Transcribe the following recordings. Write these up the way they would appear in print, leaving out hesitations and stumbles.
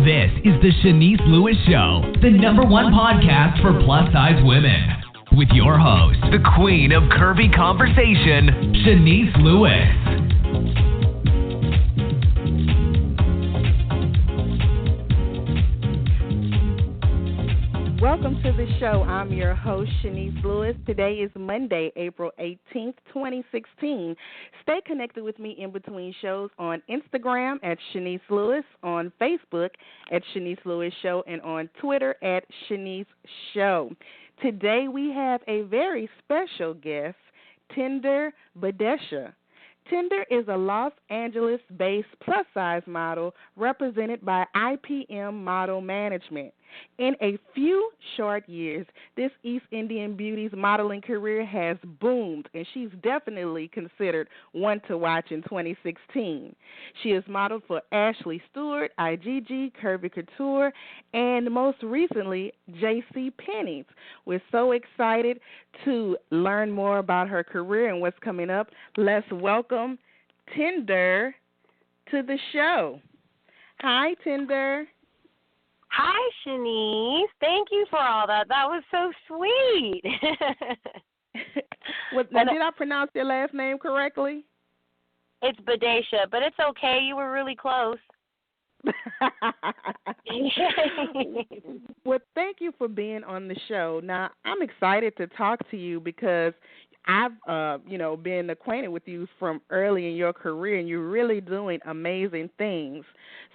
This is the Chenese Lewis Show, the #1 podcast for plus-size women. With your host, the queen of curvy conversation, Chenese Lewis. Welcome to the show. I'm your host, Chenese Lewis. Today is Monday, April 18th, 2016. Stay connected with me in between shows on Instagram at Chenese Lewis, on Facebook at Chenese Lewis Show, and on Twitter at Chenese Show. Today we have a very special guest, Tinder Badhesha. Tinder is a Los Angeles-based plus-size model represented by IPM Model Management. In a few short years, this East Indian beauty's modeling career has boomed, and she's definitely considered one to watch in 2016. She has modeled for Ashley Stewart, IGIGI, Curvy Couture, and most recently, JCPenny. We're so excited to learn more about her career and what's coming up. Let's welcome Tinder to the show. Hi, Tinder. Hi, Chenese. Thank you for all that. That was so sweet. Now, did I pronounce your last name correctly? It's Badhesha, but it's okay. You were really close. Well, thank you for being on the show. Now, I'm excited to talk to you because I've, been acquainted with you from early in your career, and you're really doing amazing things.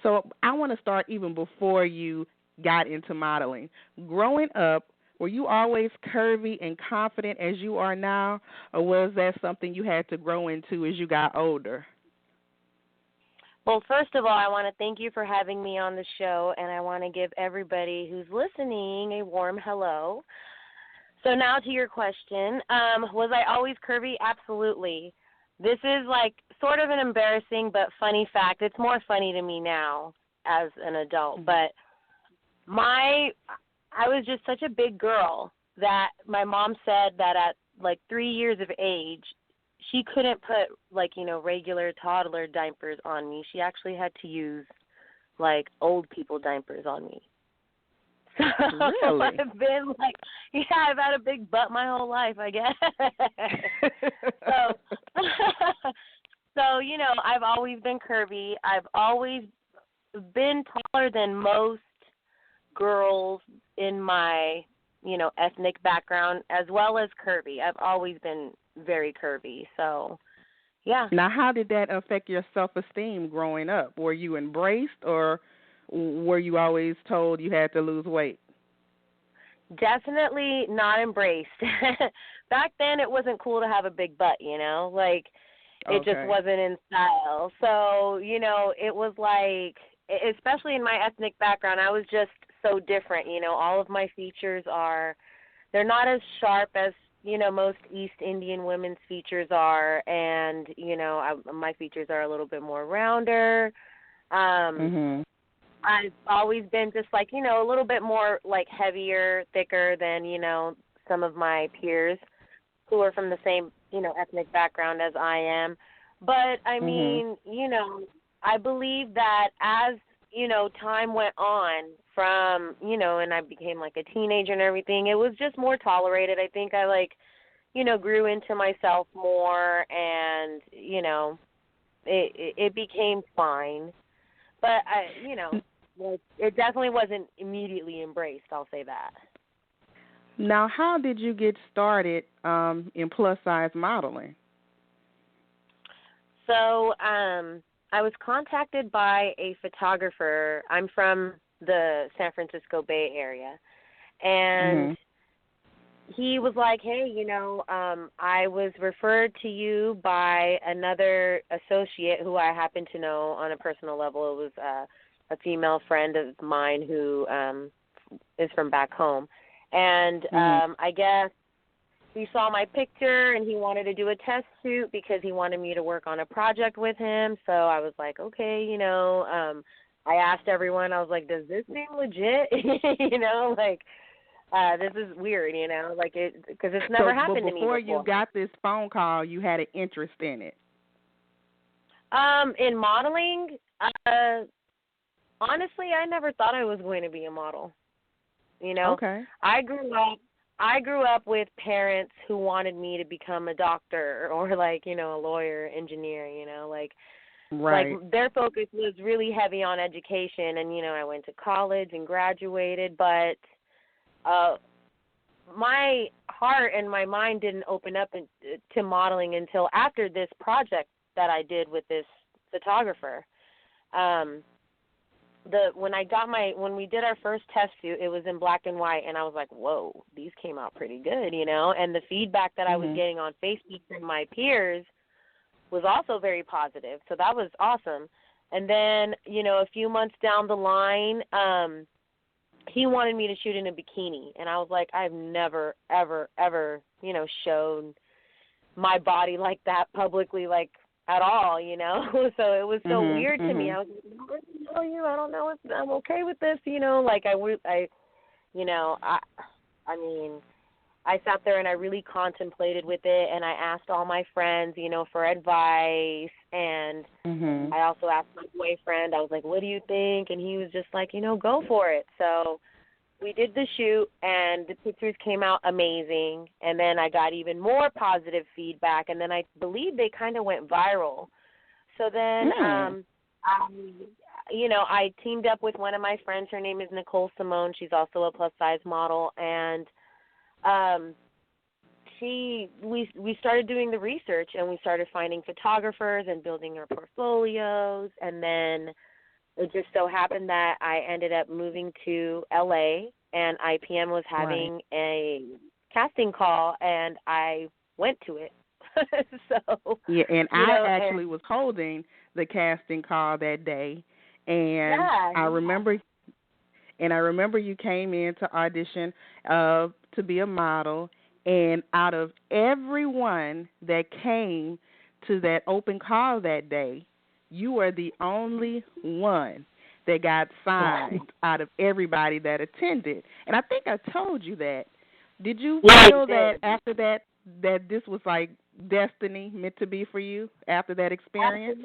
So I want to start even before you got into modeling. Growing up, were you always curvy and confident as you are now, or was that something you had to grow into as you got older? Well, first of all, I want to thank you for having me on the show, and I want to give everybody who's listening a warm hello. So now to your question, was I always curvy? Absolutely. This is like sort of an embarrassing but funny fact. It's more funny to me now as an adult, but I was just such a big girl that my mom said that at like 3 years of age, she couldn't put regular toddler diapers on me. She actually had to use like old people diapers on me. Really? I've had a big butt my whole life, I guess. So, I've always been curvy. I've always been taller than most girls in my, ethnic background, as well as curvy. I've always been very curvy. So, yeah. Now, how did that affect your self-esteem growing up? Were you embraced, or were you always told you had to lose weight? Definitely not embraced. Back then, it wasn't cool to have a big butt, It just wasn't in style. So, it was like, especially in my ethnic background, I was just so different. All of my features they're not as sharp as, most East Indian women's features are. And, my features are a little bit more rounder. I've always been just a little bit more heavier, thicker than, some of my peers who are from the same, ethnic background as I am. But I mean, I believe that as, time went on from, and I became a teenager and everything, it was just more tolerated. I think I grew into myself more, and, it became fine. But it definitely wasn't immediately embraced, I'll say that. Now, how did you get started in plus-size modeling? So I was contacted by a photographer. I'm from the San Francisco Bay Area. And he was like, hey, I was referred to you by another associate who I happen to know on a personal level. It was a female friend of mine who is from back home. And I guess he saw my picture and he wanted to do a test shoot because he wanted me to work on a project with him. So I was like, okay, I asked everyone, I was like, does this seem legit? This is weird, because it's never happened to me before. Before you got this phone call, you had an interest in it. In modeling, Honestly, I never thought I was going to be a model. You know, okay. I grew up with parents who wanted me to become a doctor or like, you know, a lawyer, engineer, you know, like Right. like their focus was really heavy on education, and you know, I went to college and graduated, but my heart and my mind didn't open up to modeling until after this project that I did with this photographer. When we did our first test shoot, it was in black and white, and I was like, whoa, these came out pretty good, you know, and the feedback that I was getting on Facebook from my peers was also very positive, so that was awesome. And then, you know, a few months down the line, he wanted me to shoot in a bikini, and I was like, I've never, ever, ever, you know, shown my body like that publicly, like, at all, you know. So it was so weird to me. I was like, I don't know if I'm okay with this, you know. Like I mean, I sat there and I really contemplated with it, and I asked all my friends, you know, for advice, and I also asked my boyfriend. I was like, what do you think? And he was just like, you know, go for it. So we did the shoot, and the pictures came out amazing, and then I got even more positive feedback, and then I believe they kind of went viral. So then, I teamed up with one of my friends. Her name is Nicole Simone. She's also a plus-size model, and we started doing the research, and we started finding photographers and building our portfolios, and then it just so happened that I ended up moving to L.A., and IPM was having a casting call, and I went to it. So yeah, and I actually was holding the casting call that day, and I remember you came in to audition to be a model, and out of everyone that came to that open call that day, you were the only one that got signed out of everybody that attended. And I think I told you that. Did you feel that after that this was like destiny meant to be for you after that experience?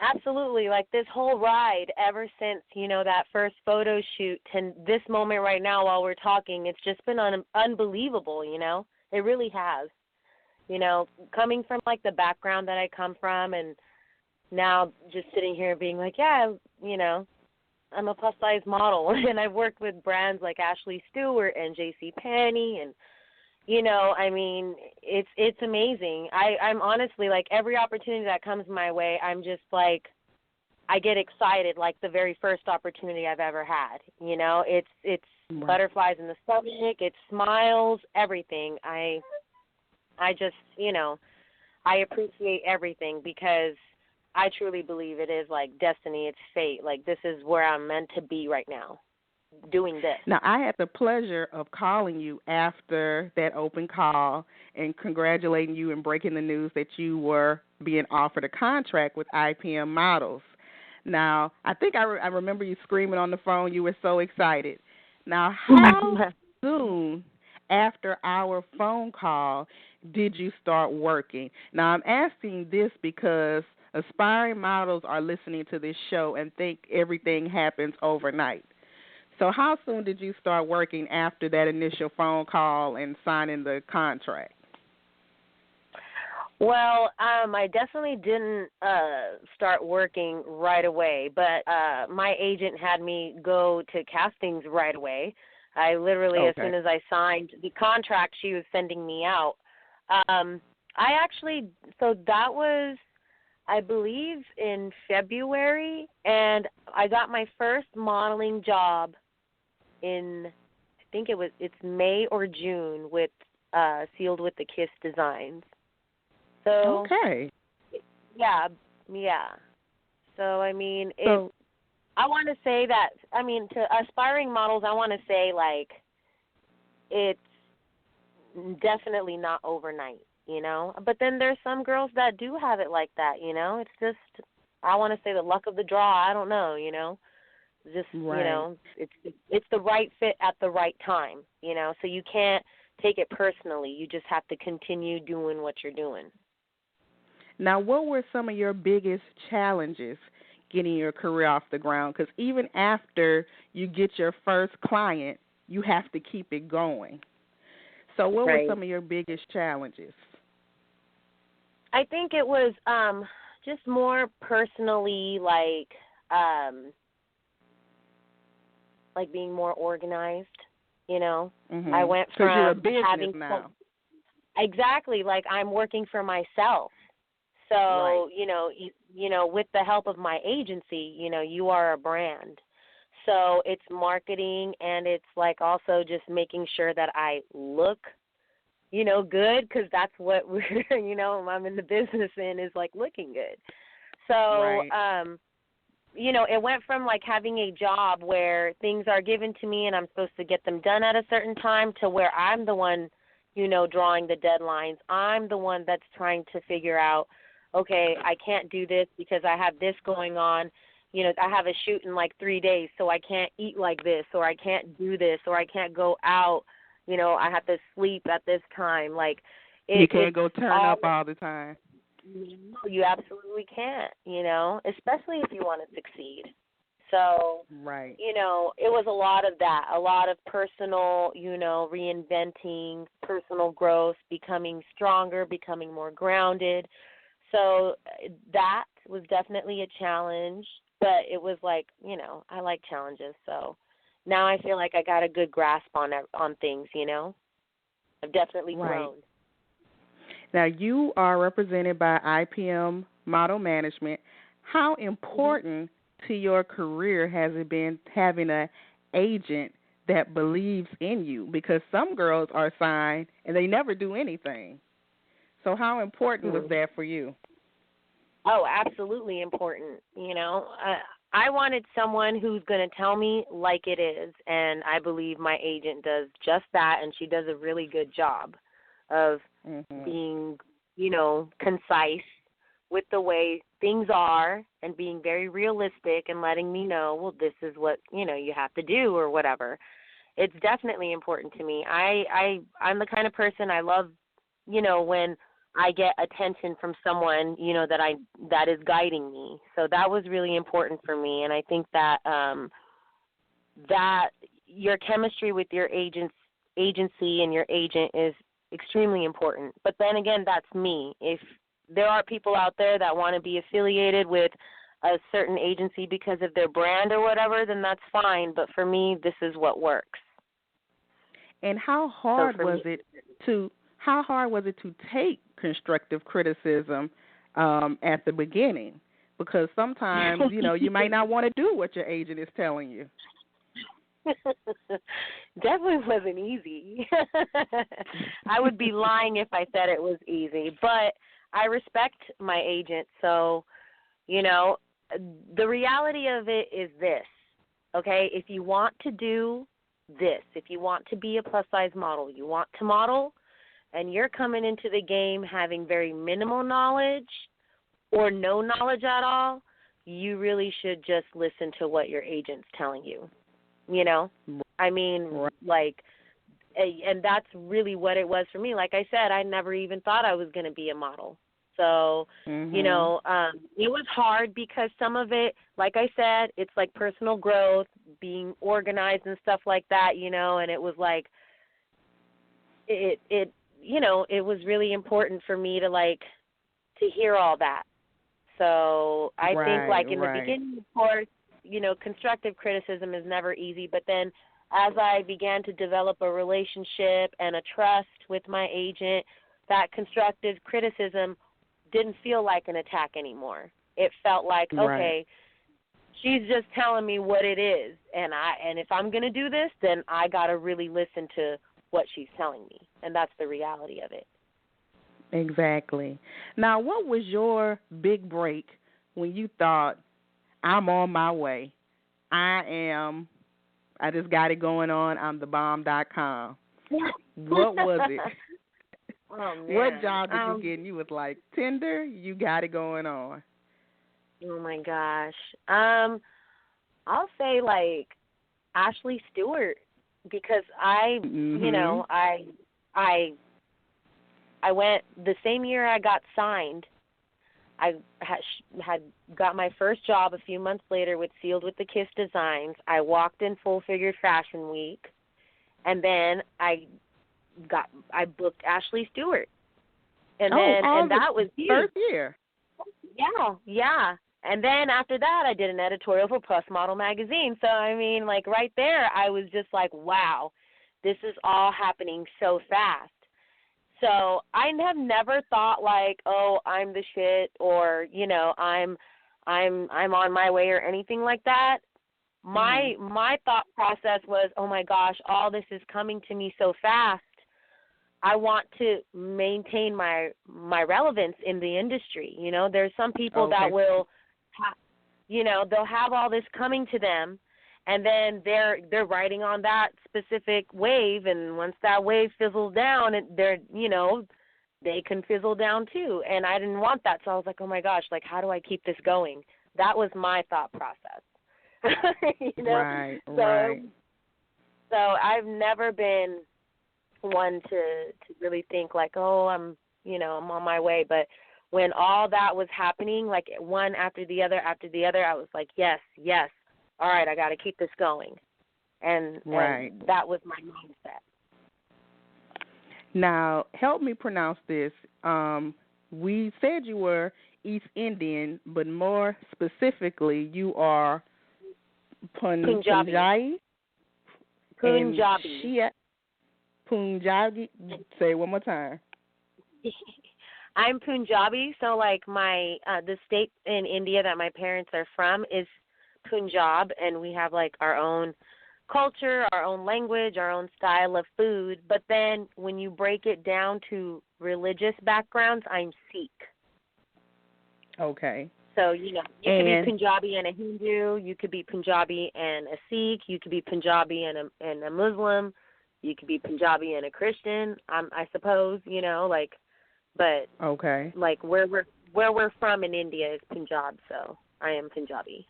Absolutely. Like this whole ride ever since, you know, that first photo shoot to this moment right now while we're talking, it's just been unbelievable, you know. It really has. You know, coming from like the background that I come from, and now just sitting here being like, yeah, you know, I'm a plus-size model, and I've worked with brands like Ashley Stewart and JCPenny, and, you know, I mean, it's amazing. I'm honestly, like, every opportunity that comes my way, I'm just like, I get excited like the very first opportunity I've ever had, you know. It's butterflies in the stomach, it's smiles, everything. I just, you know, I appreciate everything because I truly believe it is like destiny, it's fate. Like this is where I'm meant to be right now, doing this. Now, I had the pleasure of calling you after that open call and congratulating you and breaking the news that you were being offered a contract with IPM Models. Now, I think I remember you screaming on the phone. You were so excited. Now, how soon after our phone call did you start working? Now, I'm asking this because aspiring models are listening to this show and think everything happens overnight. So how soon did you start working after that initial phone call and signing the contract? Well, I definitely didn't start working right away, but my agent had me go to castings right away. I literally, as soon as I signed the contract, she was sending me out. So that was, I believe, in February, and I got my first modeling job in, I think it's May or June with Sealed with the Kiss Designs. So yeah. So I mean, I want to say that, I mean, to aspiring models, I want to say like it's definitely not overnight, you know. But then there's some girls that do have it like that, you know. It's just, I want to say the luck of the draw. I don't know, you know. Just you know, it's the right fit at the right time, you know. So you can't take it personally. You just have to continue doing what you're doing. Now, what were some of your biggest challenges getting your career off the ground? Because even after you get your first client, you have to keep it going. So what were some of your biggest challenges? I think it was just more personally, like being more organized, Mm-hmm. I went from you're a business having now. Exactly, like I'm working for myself. So, right. With the help of my agency, you are a brand. So it's marketing, and it's like also just making sure that I look, good, because that's what we're, I'm in the business in, is like looking good. So, right. It went from like having a job where things are given to me and I'm supposed to get them done at a certain time to where I'm the one, drawing the deadlines. I'm the one that's trying to figure out, okay, I can't do this because I have this going on. I have a shoot in like 3 days, so I can't eat like this, or I can't do this, or I can't go out. I have to sleep at this time. Like, you can't go turn up all the time. No, you absolutely can't, especially if you want to succeed. So, right. It was a lot of that, a lot of personal, reinventing, personal growth, becoming stronger, becoming more grounded. So that was definitely a challenge, but it was like, I like challenges. So now I feel like I got a good grasp on things, I've definitely grown. Now, you are represented by IPM Model Management. How important to your career has it been having an agent that believes in you? Because some girls are signed and they never do anything. So how important was that for you? Oh, absolutely important. I wanted someone who's going to tell me like it is, and I believe my agent does just that, and she does a really good job of being, concise with the way things are and being very realistic and letting me know, well, this is what, you have to do or whatever. It's definitely important to me. I'm the kind of person I love, when I get attention from someone, that is guiding me. So that was really important for me. And I think that that your chemistry with your agency and your agent is extremely important. But then again, that's me. If there are people out there that want to be affiliated with a certain agency because of their brand or whatever, then that's fine. But for me, this is what works. And how hard was it to take constructive criticism at the beginning? Because sometimes, you might not want to do what your agent is telling you. Definitely wasn't easy. I would be lying if I said it was easy, but I respect my agent. So, the reality of it is this, okay? If you want to do this, if you want to be a plus-size model, you want to model, and you're coming into the game having very minimal knowledge or no knowledge at all, you really should just listen to what your agent's telling you. And that's really what it was for me. Like I said, I never even thought I was going to be a model. So, it was hard because some of it, like I said, it's like personal growth, being organized and stuff like that, and it was like, it was really important for me to hear all that. So I think in the beginning, of course, constructive criticism is never easy, but then as I began to develop a relationship and a trust with my agent, that constructive criticism didn't feel like an attack anymore. It felt like, okay, she's just telling me what it is, and if I'm going to do this, then I got to really listen to what she's telling me, and that's the reality of it. Exactly. Now, what was your big break when you thought, I'm on my way? I just got it going on. I'm thebomb.com. What was it? Oh, man. What job did you get? And you was like, Tinder, you got it going on. Oh, my gosh. I'll say, Ashley Stewart, because I went the same year I got signed. I had got my first job a few months later with Sealed with the Kiss Designs. I walked in Full Figured Fashion Week, and then I booked Ashley Stewart. And that was huge. First year. Yeah. And then after that, I did an editorial for Plus Model magazine. So, I mean, like right there, I was just like, wow, this is all happening so fast. So I have never thought like, oh, I'm the shit, or, you know, I'm on my way or anything like that. My thought process was, oh my gosh, all this is coming to me so fast. I want to maintain my relevance in the industry. You know, there's some people that will, they'll have all this coming to them, and then they're riding on that specific wave, and once that wave fizzles down, they can fizzle down too. And I didn't want that, so I was like, oh my gosh, like how do I keep this going? That was my thought process. Right. So I've never been one to really think like, oh, I'm on my way. But when all that was happening, like one after the other, I was like, yes, all right, I got to keep this going. And that was my mindset. Now, help me pronounce this. We said you were East Indian, but more specifically, you are Punjabi. Punjabi. Say it one more time. I'm Punjabi, so like the state in India that my parents are from is Punjab, and we have like our own culture, our own language, our own style of food. But then when you break it down to religious backgrounds, I'm Sikh. Okay. So, you could be Punjabi and a Hindu, you could be Punjabi and a Sikh, you could be Punjabi and a Muslim, you could be Punjabi and a Christian, I suppose, but okay. Like where we're from in India is Punjab, so I am Punjabi.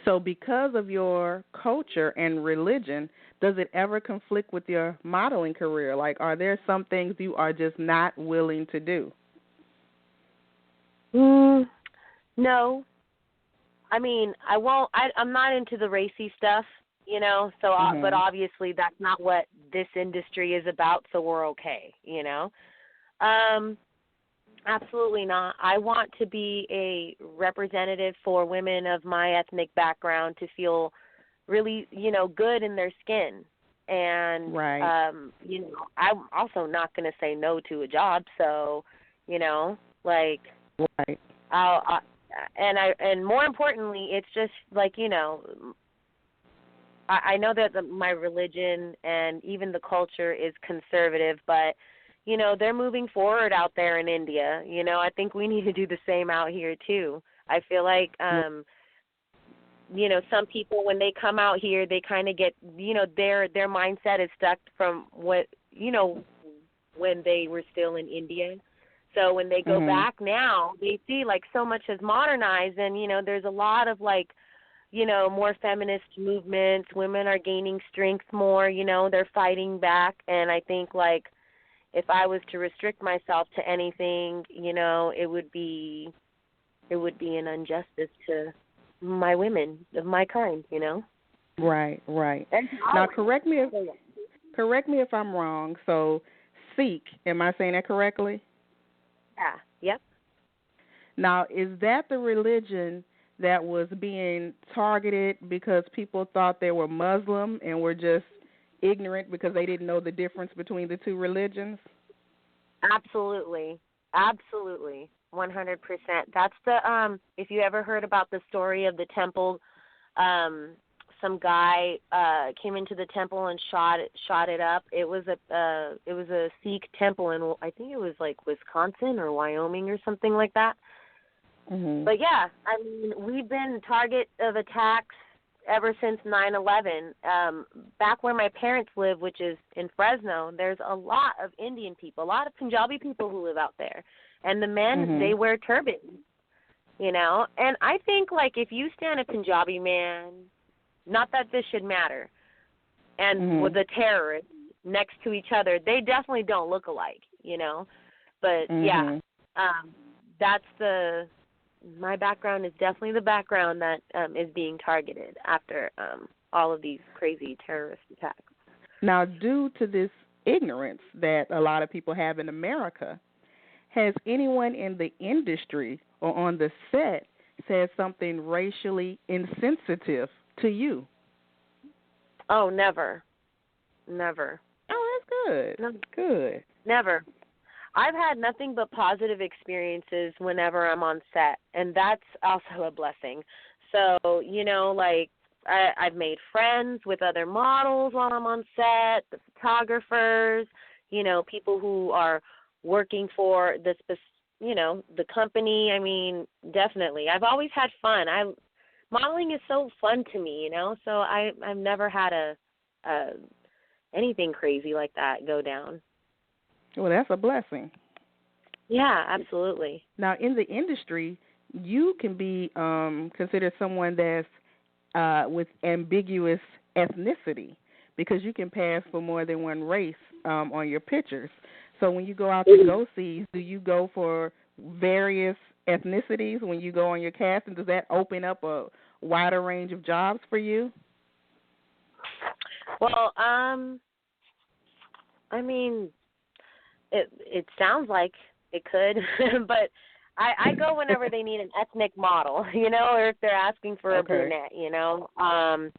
So because of your culture and religion, does it ever conflict with your modeling career? Like, are there some things you are just not willing to do? No. I mean, I won't. I'm not into the racy stuff, So, but obviously that's not what this industry is about. So we're okay, Absolutely not. I want to be a representative for women of my ethnic background to feel really, good in their skin. And, I'm also not going to say no to a job. So, and more importantly, it's just like, I know that my religion and even the culture is conservative, but they're moving forward out there in India. I think we need to do the same out here too. I feel like, some people when they come out here, they kind of get, their mindset is stuck from what, when they were still in India. So when they go back now, they see like so much has modernized, and there's a lot of like, more feminist movements. Women are gaining strength more. They're fighting back, and I think like, if I was to restrict myself to anything, it would be an injustice to my women of my kind, Right. Now, correct me if I'm wrong. So, Sikh, am I saying that correctly? Yeah. Yep. Now, is that the religion that was being targeted because people thought they were Muslim and were just ignorant because they didn't know the difference between the two religions? Absolutely, 100%. That's the if you ever heard about the story of the temple, some guy came into the temple and shot it up. It was a Sikh temple in, I think it was like Wisconsin or Wyoming or something like that. But yeah, I mean, we've been target of attacks ever since 9/11. Back where my parents live, which is in Fresno, there's a lot of Indian people, a lot of Punjabi people who live out there. And the men, they wear turbans, And I think, like, if you stand a Punjabi man, not that this should matter, and with a terrorist next to each other, they definitely don't look alike, But, yeah, my background is definitely the background that is being targeted after all of these crazy terrorist attacks. Now, due to this ignorance that a lot of people have in America, has anyone in the industry or on the set said something racially insensitive to you? Oh, never. Never. Oh, that's good. No, good. Never. I've had nothing but positive experiences whenever I'm on set, and that's also a blessing. So, you know, like, I've made friends with other models while I'm on set, the photographers, you know, people who are working for the company. I mean, definitely. I've always had fun. Modeling is so fun to me, you know, so I've never had anything crazy like that go down. Well, that's a blessing. Yeah, absolutely. Now, in the industry, you can be considered someone that's with ambiguous ethnicity because you can pass for more than one race on your pictures. So when you go out to go-sees, do you go for various ethnicities when you go on your casting? Does that open up a wider range of jobs for you? Well, I mean, it sounds like it could, but I go whenever they need an ethnic model, you know, or if they're asking for a brunette, you know. And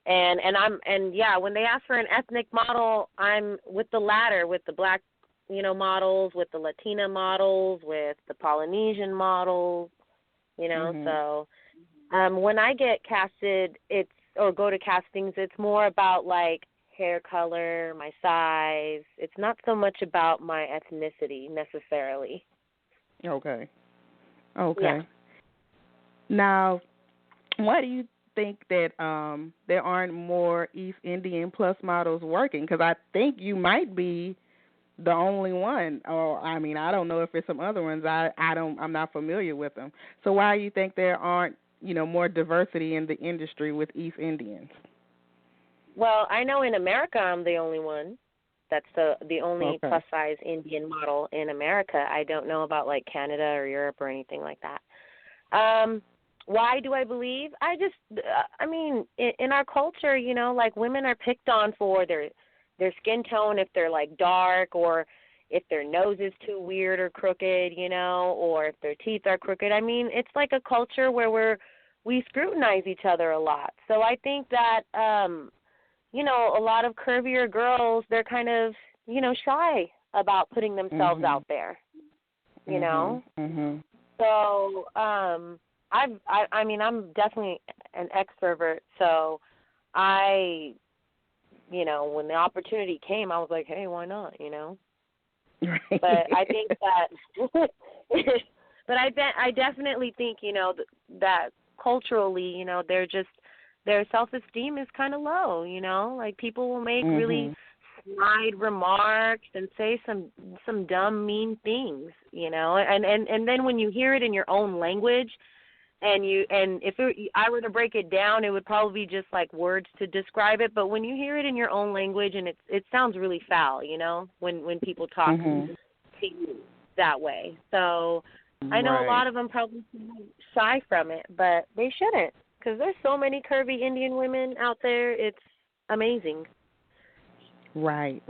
when they ask for an ethnic model, I'm with the latter, with the black, you know, models, with the Latina models, with the Polynesian models, you know. So when I get casted, or go to castings, it's more about like hair color, my size. It's not so much about my ethnicity necessarily. Okay. Yeah. Now, why do you think that there aren't more East Indian plus models working? Because I think you might be the only one, or I mean, I don't know if there's some other ones. I'm not familiar with them. So why do you think there aren't, you know, more diversity in the industry with East Indians? Well, I know in America I'm the only one. That's the only plus-size Indian model in America. I don't know about, like, Canada or Europe or anything like that. Why do I believe? I mean, in our culture, you know, like, women are picked on for their skin tone, if they're, like, dark, or if their nose is too weird or crooked, you know, or if their teeth are crooked. I mean, it's like a culture where we scrutinize each other a lot. So I think that, you know, a lot of curvier girls, they're kind of, you know, shy about putting themselves out there, you know. So I mean, I'm definitely an extrovert, so you know, when the opportunity came, I was like, hey, why not, you know? Right. But I think that, I definitely think, you know, that culturally, you know, their self-esteem is kind of low, you know? Like, people will make really snide remarks and say some dumb, mean things, you know? And then when you hear it in your own language, and if I were to break it down, it would probably be just like words to describe it. But when you hear it in your own language, and it sounds really foul, you know, when people talk to you that way. So I know a lot of them probably shy from it, but they shouldn't, because there's so many curvy Indian women out there. It's amazing. Right.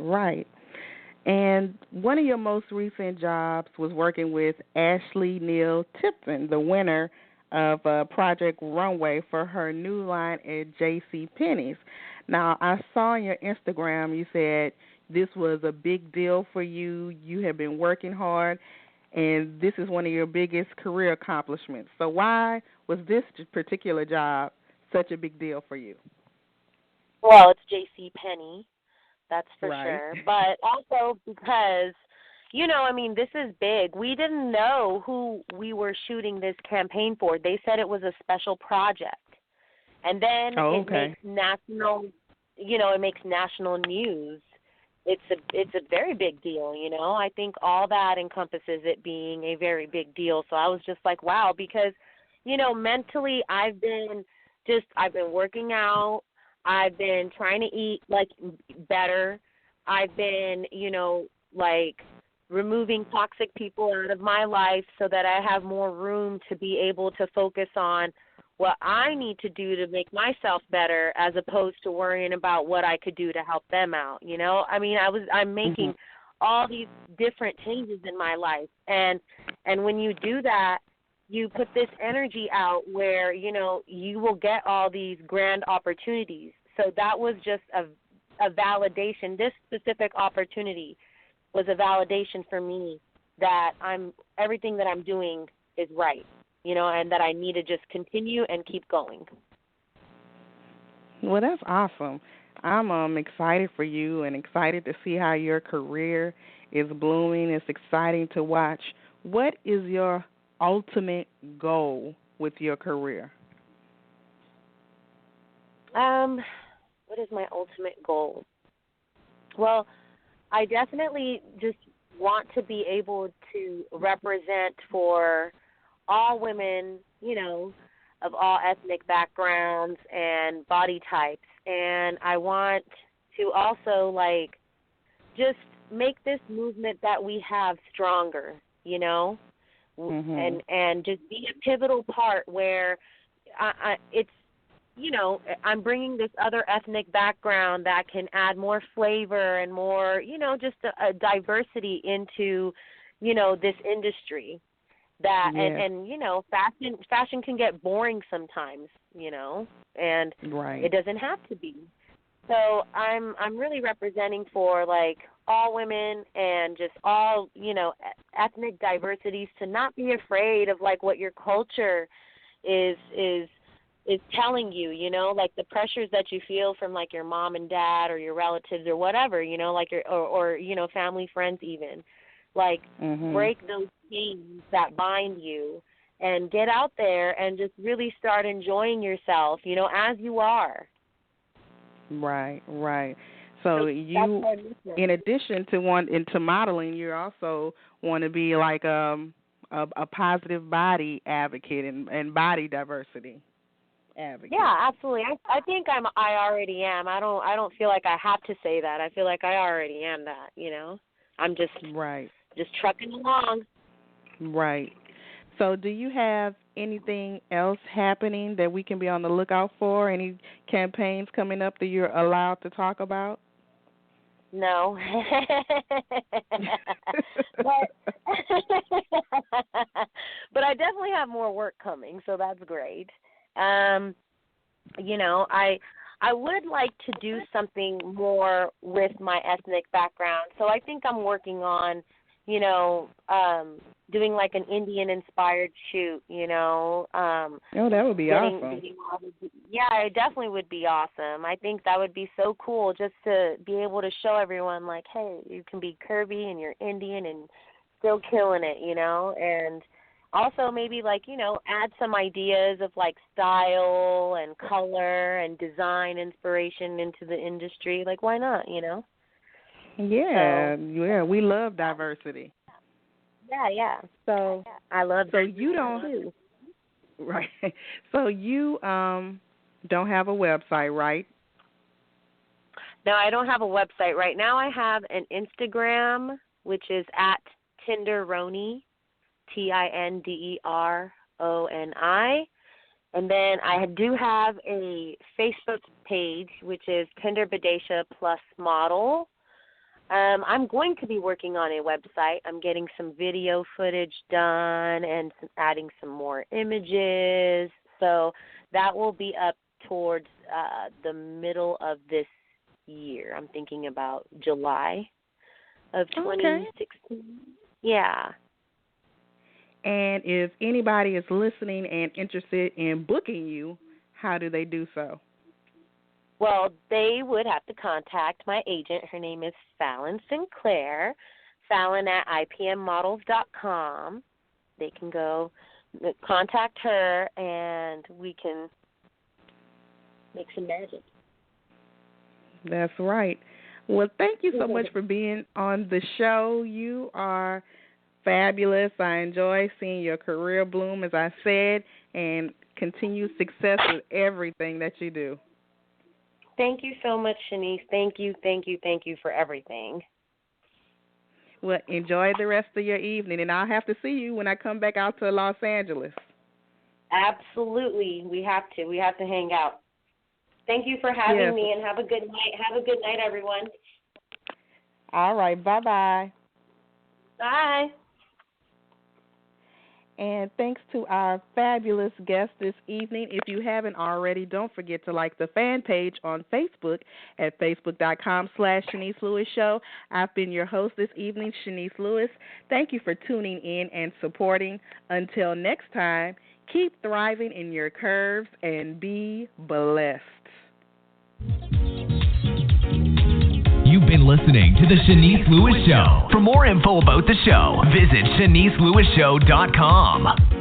And one of your most recent jobs was working with Ashley Neal Tipton, the winner of Project Runway, for her new line at JCPenny's. Now, I saw on your Instagram you said this was a big deal for you. You have been working hard, and this is one of your biggest career accomplishments. So why was this particular job such a big deal for you? Well, it's JCPenny, that's for right. sure. But also because, you know, I mean, this is big. We didn't know who we were shooting this campaign for. They said it was a special project. And then it makes national, you know, it makes national news. It's a very big deal, you know. I think all that encompasses it being a very big deal. So I was just like, wow, because, you know, mentally I've been working out. I've been trying to eat, like, better. I've been, you know, like, removing toxic people out of my life so that I have more room to be able to focus on what I need to do to make myself better, as opposed to worrying about what I could do to help them out. You know, I mean, I'm making all these different changes in my life, and when you do that, you put this energy out where, you know, you will get all these grand opportunities. So that was just a validation. This specific opportunity was a validation for me that everything that I'm doing is right, you know, and that I need to just continue and keep going. Well, that's awesome. I'm excited for you and excited to see how your career is blooming. It's exciting to watch. What is your ultimate goal with your career? What is my ultimate goal? Well, I definitely just want to be able to represent for all women, you know, of all ethnic backgrounds and body types. And I want to also, like, just make this movement that we have stronger, you know, and just be a pivotal part where it's, you know, I'm bringing this other ethnic background that can add more flavor and more, you know, just a diversity into, you know, this industry. That and you know, fashion can get boring sometimes, you know, and it doesn't have to be. So I'm really representing for, like, all women and just all, you know, ethnic diversities, to not be afraid of, like, what your culture is telling you, you know, like the pressures that you feel from, like, your mom and dad or your relatives or whatever, you know, like or you know, family, friends even. Like, break those chains that bind you and get out there and just really start enjoying yourself, you know, as you are. Right. So you, in addition to into modeling, you also want to be like a positive body advocate and body diversity advocate. Yeah, absolutely. I think I already am. I don't feel like I have to say that. I feel like I already am that, you know. I'm just just trucking along. Right. So do you have anything else happening that we can be on the lookout for? Any campaigns coming up that you're allowed to talk about? No. but I definitely have more work coming, so that's great. You know, I would like to do something more with my ethnic background. So I think I'm working on, you know, doing like an Indian-inspired shoot, you know. Oh, that would be awesome. Yeah, it definitely would be awesome. I think that would be so cool, just to be able to show everyone, like, hey, you can be curvy and you're Indian and still killing it, you know. And also maybe, like, you know, add some ideas of, like, style and color and design inspiration into the industry. Like, why not, you know? Yeah, we love diversity. Yeah. So I love so you don't too. Right. So you don't have a website, right? No, I don't have a website right now. I have an Instagram, which is at Tinderoni, Tinderoni, and then I do have a Facebook page, which is Tinder Badhesha plus model. I'm going to be working on a website. I'm getting some video footage done and adding some more images. So that will be up towards the middle of this year. I'm thinking about July of 2016. Yeah. And if anybody is listening and interested in booking you, how do they do so? Well, they would have to contact my agent. Her name is Fallon Sinclair, Fallon at IPMModels.com. They can go contact her, and we can make some magic. That's right. Well, thank you so much for being on the show. You are fabulous. I enjoy seeing your career bloom, as I said, and continued success with everything that you do. Thank you so much, Shanice. Thank you for everything. Well, enjoy the rest of your evening, and I'll have to see you when I come back out to Los Angeles. Absolutely. We have to. We have to hang out. Thank you for having me, and have a good night. Have a good night, everyone. All right. Bye-bye. Bye. And thanks to our fabulous guest this evening. If you haven't already, don't forget to like the fan page on Facebook at facebook.com/Chenese Lewis Show. I've been your host this evening, Chenese Lewis. Thank you for tuning in and supporting. Until next time, keep thriving in your curves and be blessed. You've been listening to The Chenese Lewis Show. For more info about the show, visit CheneseLewisShow.com.